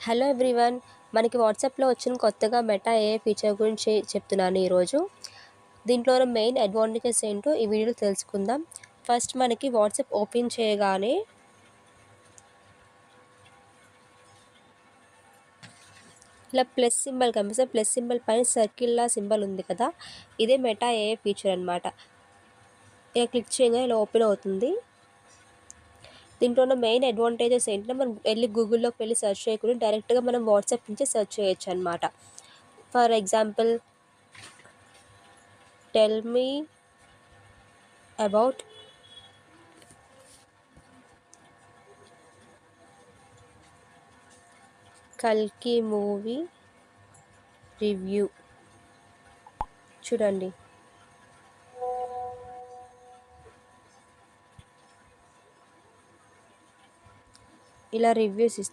Hello everyone. మనకి వాట్సాప్లో వచ్చిన కొత్తగా మెటా ఏఐ ఫీచర్ గురించి చెప్తున్నాను ఈరోజు. దీంట్లో మెయిన్ అడ్వాంటేజెస్ ఏంటో ఈ వీడియోలో తెలుసుకుందాం. ఫస్ట్ మనకి వాట్సాప్ ఓపెన్ చేయగానే ఇలా ప్లస్ సింబల్ కనిపిస్తే ప్లస్ సింబల్ పైన సర్కిల్లా సింబల్ ఉంది కదా, ఇదే మెటా ఏఐ ఫీచర్ అనమాట. ఇలా క్లిక్ చేయగానే ఇలా ఓపెన్ అవుతుంది. దీంట్లో ఉన్న మెయిన్ అడ్వాంటేజెస్ ఏంటంటే మనం వెళ్ళి గూగుల్లోకి వెళ్ళి సెర్చ్ చేయకుండా డైరెక్ట్గా మనం వాట్సాప్ నుంచి సెర్చ్ చేయొచ్చు అనమాట. For example, tell me about కల్కి మూవీ రివ్యూ. చూడండి, ఇలా రివ్యూస్ ఇస్తుంది.